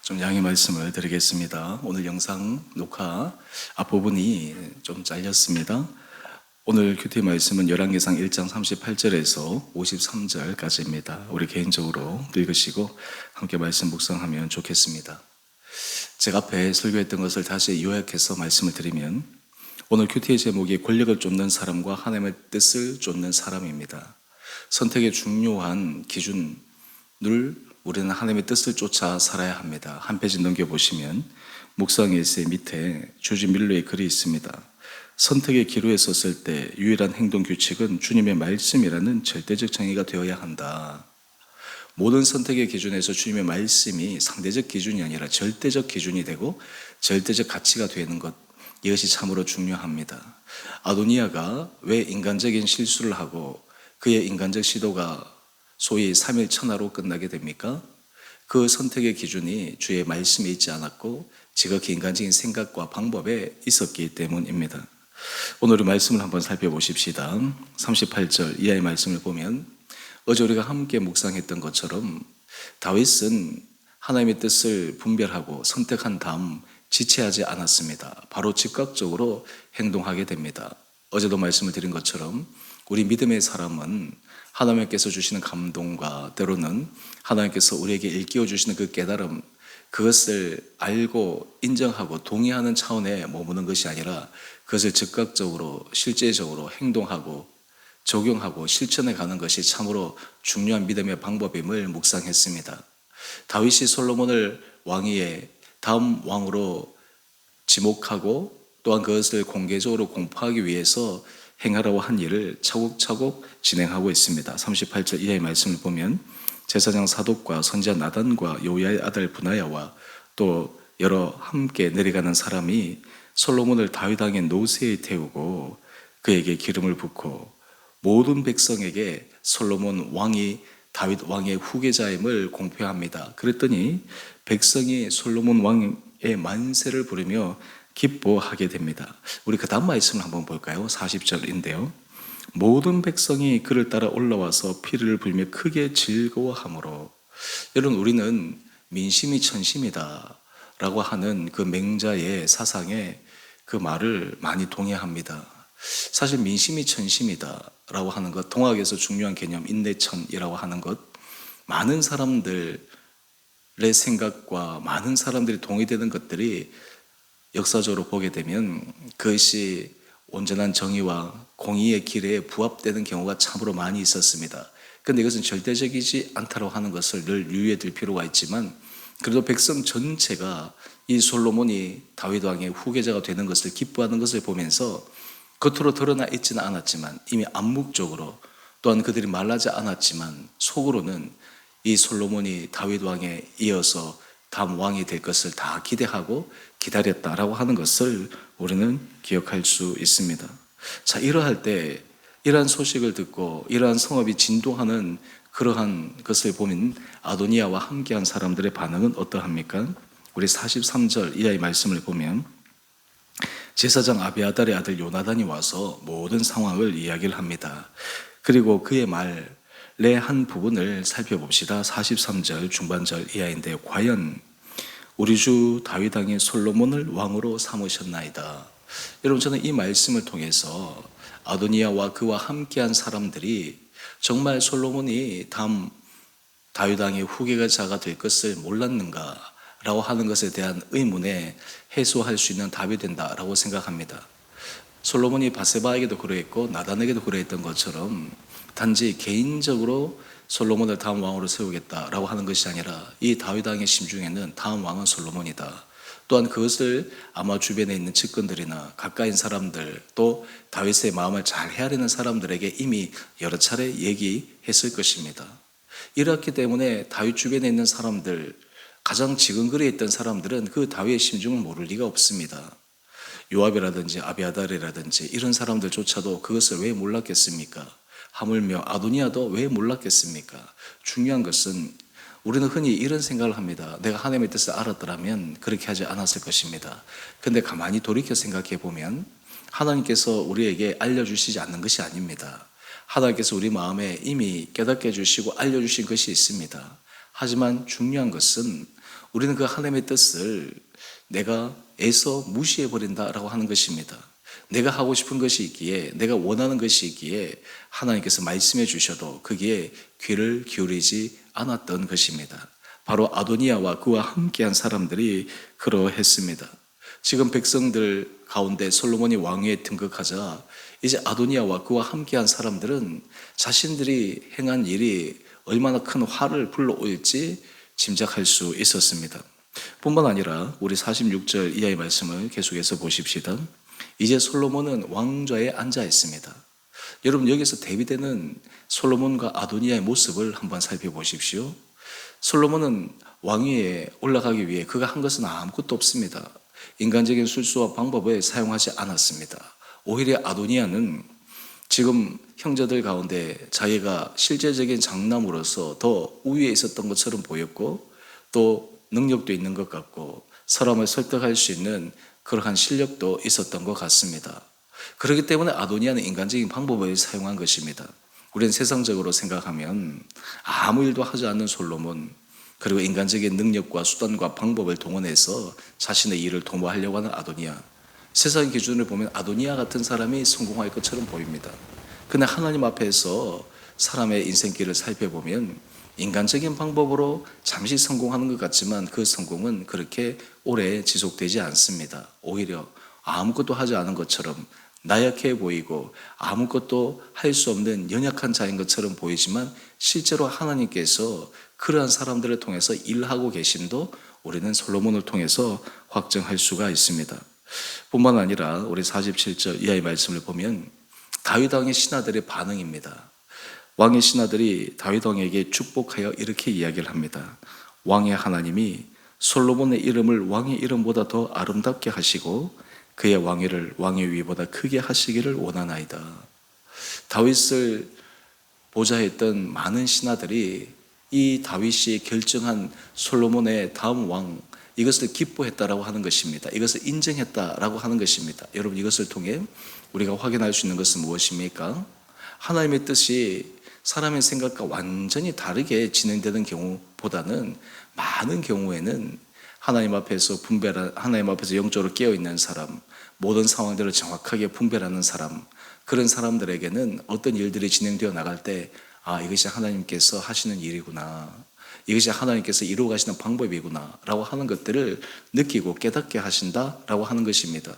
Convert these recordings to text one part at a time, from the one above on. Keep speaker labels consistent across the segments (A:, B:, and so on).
A: 좀 양해 말씀을 드리겠습니다. 오늘 영상 녹화 앞부분이 좀 잘렸습니다. 오늘 큐티 말씀은 열왕기상 1장 38절에서 53절까지입니다. 우리 개인적으로 읽으시고 함께 말씀 묵상하면 좋겠습니다. 제가 앞에 설교했던 것을 다시 요약해서 말씀을 드리면 오늘 큐티의 제목이 권력을 쫓는 사람과 하나님의 뜻을 쫓는 사람입니다. 선택의 중요한 기준을 우리는 하나님의 뜻을 쫓아 살아야 합니다. 한 페이지 넘겨보시면 묵상 에세이 밑에 조지 밀러의 글이 있습니다. 선택의 기로에 섰을 때 유일한 행동 규칙은 주님의 말씀이라는 절대적 정의가 되어야 한다. 모든 선택의 기준에서 주님의 말씀이 상대적 기준이 아니라 절대적 기준이 되고 절대적 가치가 되는 것, 이것이 참으로 중요합니다. 아도니아가 왜 인간적인 실수를 하고 그의 인간적 시도가 소위 3일 천하로 끝나게 됩니까? 그 선택의 기준이 주의 말씀에 있지 않았고 지극히 인간적인 생각과 방법에 있었기 때문입니다. 오늘의 말씀을 한번 살펴보십시다. 38절 이하의 말씀을 보면 어제 우리가 함께 묵상했던 것처럼 다윗은 하나님의 뜻을 분별하고 선택한 다음 지체하지 않았습니다. 바로 즉각적으로 행동하게 됩니다. 어제도 말씀을 드린 것처럼 우리 믿음의 사람은 하나님께서 주시는 감동과 때로는 하나님께서 우리에게 일깨워 주시는 그 깨달음, 그것을 알고 인정하고 동의하는 차원에 머무는 것이 아니라 그것을 즉각적으로 실제적으로 행동하고 적용하고 실천해 가는 것이 참으로 중요한 믿음의 방법임을 묵상했습니다. 다윗이 솔로몬을 왕위에 다음 왕으로 지목하고 또한 그것을 공개적으로 공포하기 위해서 행하라고 한 일을 차곡차곡 진행하고 있습니다. 38절 이하의 말씀을 보면 제사장 사독과 선지자 나단과 요야의 아들 분하야와 또 여러 함께 내려가는 사람이 솔로몬을 다윗 왕의 노새에 태우고 그에게 기름을 붓고 모든 백성에게 솔로몬 왕이 다윗 왕의 후계자임을 공표합니다. 그랬더니 백성이 솔로몬 왕의 만세를 부르며 기뻐하게 됩니다. 우리 그 다음 말씀을 한번 볼까요? 40절인데요. 모든 백성이 그를 따라 올라와서 피를 불며 크게 즐거워하므로. 여러분, 우리는 민심이 천심이다 라고 하는 그 맹자의 사상에 그 말을 많이 동의합니다. 사실 민심이 천심이다 라고 하는 것, 동학에서 중요한 개념 인내천이라고 하는 것, 많은 사람들의 생각과 많은 사람들이 동의되는 것들이 역사적으로 보게 되면 그것이 온전한 정의와 공의의 길에 부합되는 경우가 참으로 많이 있었습니다. 그런데 이것은 절대적이지 않다고 하는 것을 늘 유의해 둘 필요가 있지만 그래도 백성 전체가 이 솔로몬이 다윗 왕의 후계자가 되는 것을 기뻐하는 것을 보면서 겉으로 드러나 있지는 않았지만 이미 암묵적으로 또한 그들이 말하지 않았지만 속으로는 이 솔로몬이 다윗 왕에 이어서 다음 왕이 될 것을 다 기대하고 기다렸다라고 하는 것을 우리는 기억할 수 있습니다. 자, 이러할 때 이러한 소식을 듣고 이러한 성업이 진동하는 그러한 것을 보면 아도니아와 함께한 사람들의 반응은 어떠합니까? 우리 43절 이하의 말씀을 보면 제사장 아비아달의 아들 요나단이 와서 모든 상황을 이야기를 합니다. 그리고 그의 말의 한 부분을 살펴봅시다. 43절 중반절 이하인데 과연 우리 주 다윗 왕이 솔로몬을 왕으로 삼으셨나이다. 여러분, 저는 이 말씀을 통해서 아도니아와 그와 함께한 사람들이 정말 솔로몬이 다음 다윗 왕의 후계자가 될 것을 몰랐는가 라고 하는 것에 대한 의문에 해소할 수 있는 답이 된다라고 생각합니다. 솔로몬이 바세바에게도 그러했고 나단에게도 그러했던 것처럼 단지 개인적으로 솔로몬을 다음 왕으로 세우겠다라고 하는 것이 아니라 이 다윗 왕의 심중에는 다음 왕은 솔로몬이다. 또한 그것을 아마 주변에 있는 측근들이나 가까인 사람들 또 다윗의 마음을 잘 헤아리는 사람들에게 이미 여러 차례 얘기했을 것입니다. 이렇기 때문에 다윗 주변에 있는 사람들, 가장 지근거리에 있던 사람들은 그 다윗의 심중을 모를 리가 없습니다. 요압이라든지 아비아달이라든지 이런 사람들조차도 그것을 왜 몰랐겠습니까? 하물며 아도니아도 왜 몰랐겠습니까? 중요한 것은 우리는 흔히 이런 생각을 합니다. 내가 하나님의 뜻을 알았더라면 그렇게 하지 않았을 것입니다. 그런데 가만히 돌이켜 생각해 보면 하나님께서 우리에게 알려주시지 않는 것이 아닙니다. 하나님께서 우리 마음에 이미 깨닫게 해주시고 알려주신 것이 있습니다. 하지만 중요한 것은 우리는 그 하나님의 뜻을 내가 애써 무시해버린다라고 하는 것입니다. 내가 하고 싶은 것이 있기에, 내가 원하는 것이 있기에 하나님께서 말씀해 주셔도 거기에 귀를 기울이지 않았던 것입니다. 바로 아도니아와 그와 함께한 사람들이 그러했습니다. 지금 백성들 가운데 솔로몬이 왕위에 등극하자 이제 아도니아와 그와 함께한 사람들은 자신들이 행한 일이 얼마나 큰 화를 불러올지 짐작할 수 있었습니다. 뿐만 아니라 우리 46절 이하의 말씀을 계속해서 보십시다. 이제 솔로몬은 왕좌에 앉아 있습니다. 여러분, 여기서 대비되는 솔로몬과 아도니아의 모습을 한번 살펴보십시오. 솔로몬은 왕위에 올라가기 위해 그가 한 것은 아무것도 없습니다. 인간적인 술수와 방법을 사용하지 않았습니다. 오히려 아도니아는 지금 형제들 가운데 자기가 실제적인 장남으로서 더 우위에 있었던 것처럼 보였고, 또 능력도 있는 것 같고 사람을 설득할 수 있는 그러한 실력도 있었던 것 같습니다. 그렇기 때문에 아도니아는 인간적인 방법을 사용한 것입니다. 우리는 세상적으로 생각하면 아무 일도 하지 않는 솔로몬, 그리고 인간적인 능력과 수단과 방법을 동원해서 자신의 일을 도모하려고 하는 아도니아, 세상 기준을 보면 아도니아 같은 사람이 성공할 것처럼 보입니다. 그러나 하나님 앞에서 사람의 인생길을 살펴보면 인간적인 방법으로 잠시 성공하는 것 같지만 그 성공은 그렇게 오래 지속되지 않습니다. 오히려 아무것도 하지 않은 것처럼 나약해 보이고 아무것도 할 수 없는 연약한 자인 것처럼 보이지만 실제로 하나님께서 그러한 사람들을 통해서 일하고 계심도 우리는 솔로몬을 통해서 확증할 수가 있습니다. 뿐만 아니라 우리 47절 이하의 말씀을 보면 다윗 왕의 신하들의 반응입니다. 왕의 신하들이 다윗 왕에게 축복하여 이렇게 이야기를 합니다. 왕의 하나님이 솔로몬의 이름을 왕의 이름보다 더 아름답게 하시고 그의 왕위를 왕의 위보다 크게 하시기를 원하나이다. 다윗을 보좌했던 많은 신하들이 이 다윗이 결정한 솔로몬의 다음 왕, 이것을 기뻐했다라고 하는 것입니다. 이것을 인정했다라고 하는 것입니다. 여러분, 이것을 통해 우리가 확인할 수 있는 것은 무엇입니까? 하나님의 뜻이 사람의 생각과 완전히 다르게 진행되는 경우보다는 많은 경우에는 하나님 앞에서 하나님 앞에서 영적으로 깨어있는 사람, 모든 상황들을 정확하게 분별하는 사람, 그런 사람들에게는 어떤 일들이 진행되어 나갈 때 이것이 하나님께서 하시는 일이구나, 이것이 하나님께서 이루어 가시는 방법이구나 라고 하는 것들을 느끼고 깨닫게 하신다라고 하는 것입니다.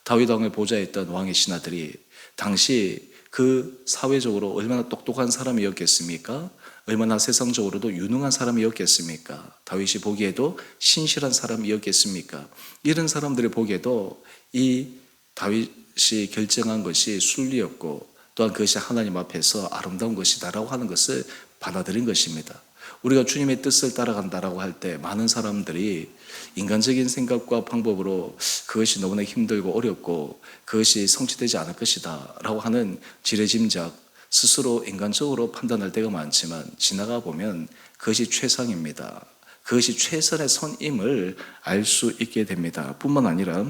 A: 다윗 왕을 보좌했던 왕의 신하들이 당시 그 사회적으로 얼마나 똑똑한 사람이었겠습니까? 얼마나 세상적으로도 유능한 사람이었겠습니까? 다윗이 보기에도 신실한 사람이었겠습니까? 이런 사람들이 보기에도 이 다윗이 결정한 것이 순리였고 또한 그것이 하나님 앞에서 아름다운 것이다라고 하는 것을 받아들인 것입니다. 우리가 주님의 뜻을 따라간다라고 할 때 많은 사람들이 인간적인 생각과 방법으로 그것이 너무나 힘들고 어렵고 그것이 성취되지 않을 것이다 라고 하는 지레짐작, 스스로 인간적으로 판단할 때가 많지만 지나가 보면 그것이 최상입니다. 그것이 최선의 선임을 알 수 있게 됩니다. 뿐만 아니라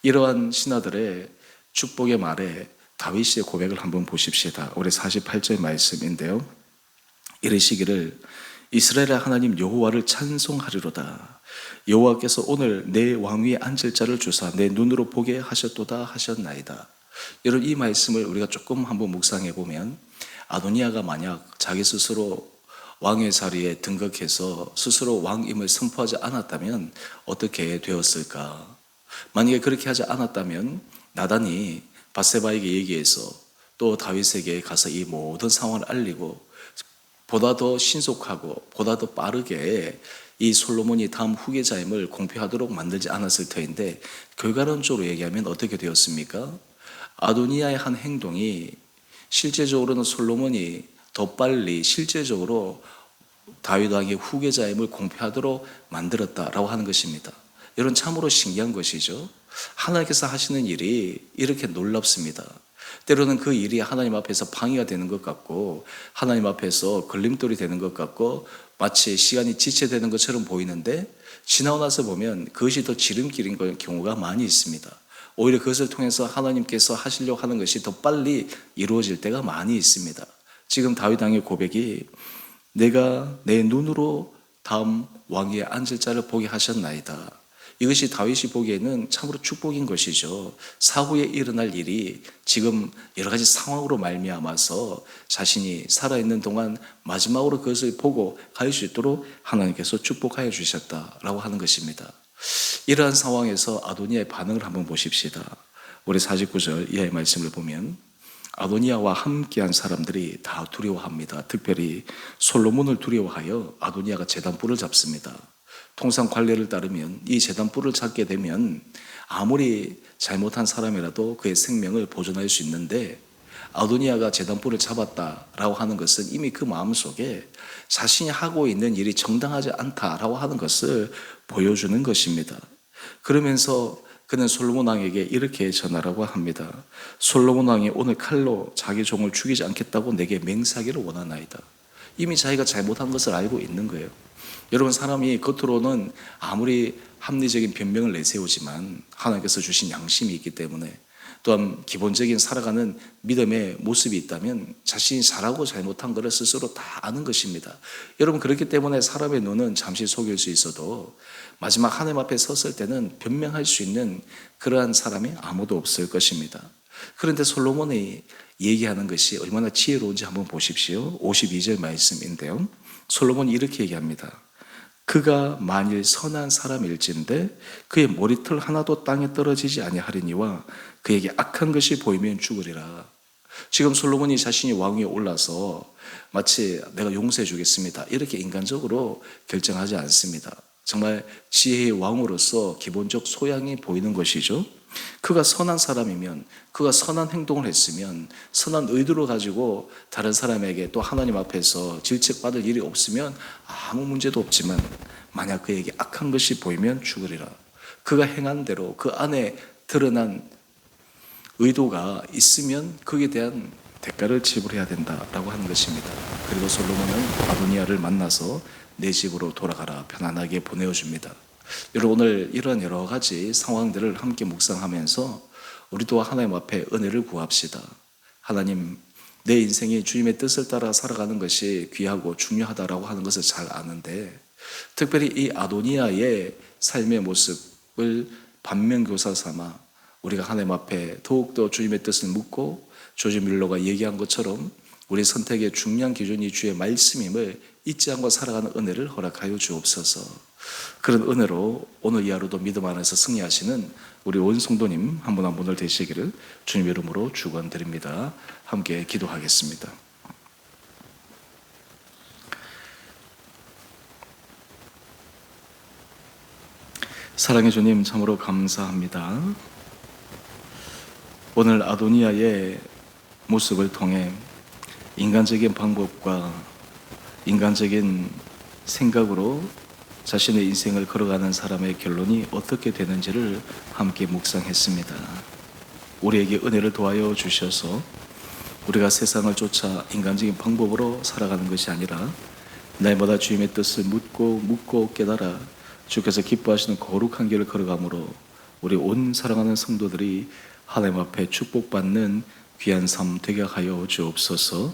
A: 이러한 신하들의 축복의 말에 다윗의 고백을 한번 보십시다. 우리 48절 말씀인데요. 이르시기를 이스라엘의 하나님 여호와를 찬송하리로다. 여호와께서 오늘 내 왕위에 앉을 자를 주사 내 눈으로 보게 하셨도다 하셨나이다. 여러분, 이 말씀을 우리가 조금 한번 묵상해 보면 아도니아가 만약 자기 스스로 왕의 자리에 등극해서 스스로 왕임을 선포하지 않았다면 어떻게 되었을까? 만약에 그렇게 하지 않았다면 나단이 밧세바에게 얘기해서 또 다윗에게 가서 이 모든 상황을 알리고 보다 더 신속하고 보다 더 빠르게 이 솔로몬이 다음 후계자임을 공표하도록 만들지 않았을 터인데, 결과론적으로 얘기하면 어떻게 되었습니까? 아도니아의 한 행동이 실제적으로는 솔로몬이 더 빨리 실제적으로 다윗 왕의 후계자임을 공표하도록 만들었다라고 하는 것입니다. 여러분, 참으로 신기한 것이죠. 하나님께서 하시는 일이 이렇게 놀랍습니다. 때로는 그 일이 하나님 앞에서 방해가 되는 것 같고 하나님 앞에서 걸림돌이 되는 것 같고 마치 시간이 지체되는 것처럼 보이는데 지나고 나서 보면 그것이 더 지름길인 경우가 많이 있습니다. 오히려 그것을 통해서 하나님께서 하시려고 하는 것이 더 빨리 이루어질 때가 많이 있습니다. 지금 다윗 왕의 고백이 내가 내 눈으로 다음 왕위에 앉을 자를 보게 하셨나이다. 이것이 다윗이 보기에는 참으로 축복인 것이죠. 사후에 일어날 일이 지금 여러 가지 상황으로 말미암아서 자신이 살아있는 동안 마지막으로 그것을 보고 갈 수 있도록 하나님께서 축복하여 주셨다라고 하는 것입니다. 이러한 상황에서 아도니아의 반응을 한번 보십시다. 우리 49절 이하의 말씀을 보면 아도니아와 함께한 사람들이 다 두려워합니다. 특별히 솔로몬을 두려워하여 아도니아가 제단불을 잡습니다. 통상 관례를 따르면 이 제단불을 잡게 되면 아무리 잘못한 사람이라도 그의 생명을 보존할 수 있는데, 아도니아가 제단불을 잡았다라고 하는 것은 이미 그 마음속에 자신이 하고 있는 일이 정당하지 않다라고 하는 것을 보여주는 것입니다. 그러면서 그는 솔로몬 왕에게 이렇게 전하라고 합니다. 솔로몬 왕이 오늘 칼로 자기 종을 죽이지 않겠다고 내게 맹세하기를 원하나이다. 이미 자기가 잘못한 것을 알고 있는 거예요. 여러분, 사람이 겉으로는 아무리 합리적인 변명을 내세우지만 하나님께서 주신 양심이 있기 때문에, 또한 기본적인 살아가는 믿음의 모습이 있다면 자신이 잘하고 잘못한 것을 스스로 다 아는 것입니다. 여러분, 그렇기 때문에 사람의 눈은 잠시 속일 수 있어도 마지막 하나님 앞에 섰을 때는 변명할 수 있는 그러한 사람이 아무도 없을 것입니다. 그런데 솔로몬이 얘기하는 것이 얼마나 지혜로운지 한번 보십시오. 52절 말씀인데요, 솔로몬이 이렇게 얘기합니다. 그가 만일 선한 사람일진데 그의 머리털 하나도 땅에 떨어지지 아니하리니와 그에게 악한 것이 보이면 죽으리라. 지금 솔로몬이 자신이 왕위에 올라서 마치 내가 용서해 주겠습니다 이렇게 인간적으로 결정하지 않습니다. 정말 지혜의 왕으로서 기본적 소양이 보이는 것이죠. 그가 선한 사람이면, 그가 선한 행동을 했으면, 선한 의도를 가지고 다른 사람에게 또 하나님 앞에서 질책받을 일이 없으면 아무 문제도 없지만, 만약 그에게 악한 것이 보이면 죽으리라. 그가 행한 대로 그 안에 드러난 의도가 있으면 거기에 대한 대가를 지불해야 된다라고 하는 것입니다. 그리고 솔로몬은 아도니아를 만나서 내 집으로 돌아가라 편안하게 보내어줍니다. 여러분, 오늘 이런 여러 가지 상황들을 함께 묵상하면서 우리도 하나님 앞에 은혜를 구합시다. 하나님, 내 인생이 주님의 뜻을 따라 살아가는 것이 귀하고 중요하다라고 하는 것을 잘 아는데, 특별히 이 아도니아의 삶의 모습을 반면교사 삼아 우리가 하나님 앞에 더욱더 주님의 뜻을 묻고 조지 밀러가 얘기한 것처럼 우리 선택의 중요한 기준이 주의 말씀임을 잊지 않고 살아가는 은혜를 허락하여 주옵소서. 그런 은혜로 오늘 이 하루도 믿음 안에서 승리하시는 우리 온 성도님 한 분 한 분을 되시기를 주님 이름으로 축원드립니다. 함께 기도하겠습니다. 사랑의 주님, 참으로 감사합니다. 오늘 아도니아의 모습을 통해 인간적인 방법과 인간적인 생각으로 자신의 인생을 걸어가는 사람의 결론이 어떻게 되는지를 함께 묵상했습니다. 우리에게 은혜를 도와여 주셔서 우리가 세상을 쫓아 인간적인 방법으로 살아가는 것이 아니라 날마다 주님의 뜻을 묻고 깨달아 주께서 기뻐하시는 거룩한 길을 걸어가므로 우리 온 사랑하는 성도들이 하나님 앞에 축복받는 귀한 삶 되게 하여 주옵소서.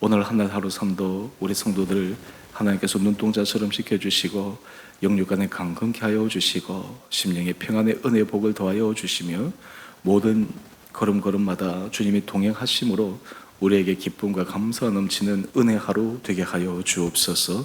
A: 오늘 한 날 하루 삶도 우리 성도들을 하나님께서 눈동자처럼 지켜주시고 영육간에 강건케 하여 주시고 심령의 평안의 은혜의 복을 더하여 주시며 모든 걸음걸음마다 주님이 동행하심으로 우리에게 기쁨과 감사가 넘치는 은혜 하루 되게 하여 주옵소서.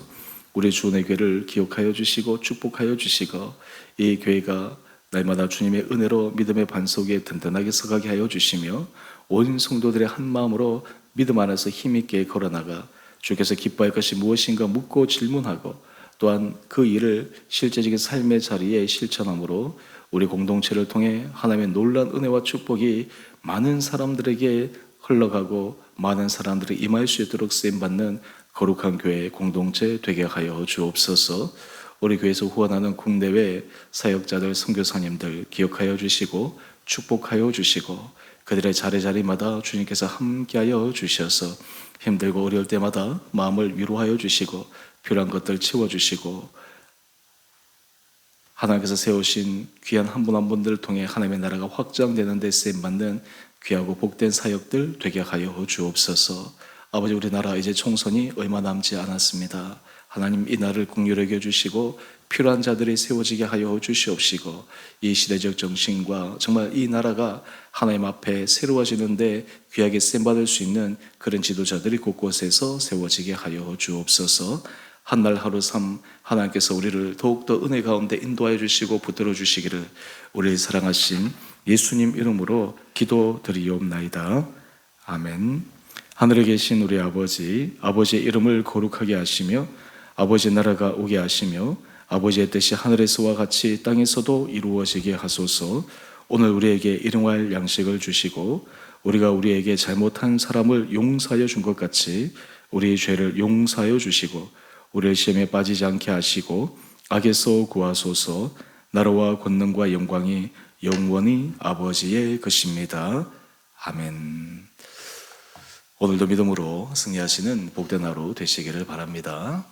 A: 우리 주의 교회를 기억하여 주시고 축복하여 주시고 이 교회가 날마다 주님의 은혜로 믿음의 반석에 든든하게 서가게 하여 주시며 온 성도들의 한 마음으로 믿음 안에서 힘있게 걸어나가 주께서 기뻐할 것이 무엇인가 묻고 질문하고 또한 그 일을 실제적인 삶의 자리에 실천함으로 우리 공동체를 통해 하나님의 놀라운 은혜와 축복이 많은 사람들에게 흘러가고 많은 사람들이 임할 수 있도록 쓰임받는 거룩한 교회 공동체 되게 하여 주옵소서. 우리 교회에서 후원하는 국내외 사역자들, 선교사님들 기억하여 주시고 축복하여 주시고 그들의 자리자리마다 주님께서 함께하여 주셔서 힘들고 어려울 때마다 마음을 위로하여 주시고 필요한 것들 채워주시고 하나님께서 세우신 귀한 한 분 한 분들을 통해 하나님의 나라가 확장되는 데 쓰임받는 귀하고 복된 사역들 되게 하여 주옵소서. 아버지, 우리나라 이제 총선이 얼마 남지 않았습니다. 하나님 이 나라를 긍휼히 여겨주시고 필요한 자들이 세워지게 하여 주시옵시고 이 시대적 정신과 정말 이 나라가 하나님 앞에 새로워지는데 귀하게 쓰임받을 수 있는 그런 지도자들이 곳곳에서 세워지게 하여 주옵소서. 한 날 하루 삶 하나님께서 우리를 더욱더 은혜 가운데 인도하여 주시고 붙들어 주시기를 우리를 사랑하신 예수님 이름으로 기도드리옵나이다. 아멘. 하늘에 계신 우리 아버지, 아버지의 이름을 거룩하게 하시며 아버지의 나라가 오게 하시며 아버지의 뜻이 하늘에서와 같이 땅에서도 이루어지게 하소서. 오늘 우리에게 일용할 양식을 주시고 우리가 우리에게 잘못한 사람을 용서하여 준 것 같이 우리의 죄를 용서하여 주시고 우리를 시험에 빠지지 않게 하시고 악에서 구하소서. 나라와 권능과 영광이 영원히 아버지의 것입니다. 아멘. 오늘도 믿음으로 승리하시는 복된 하루 되시기를 바랍니다.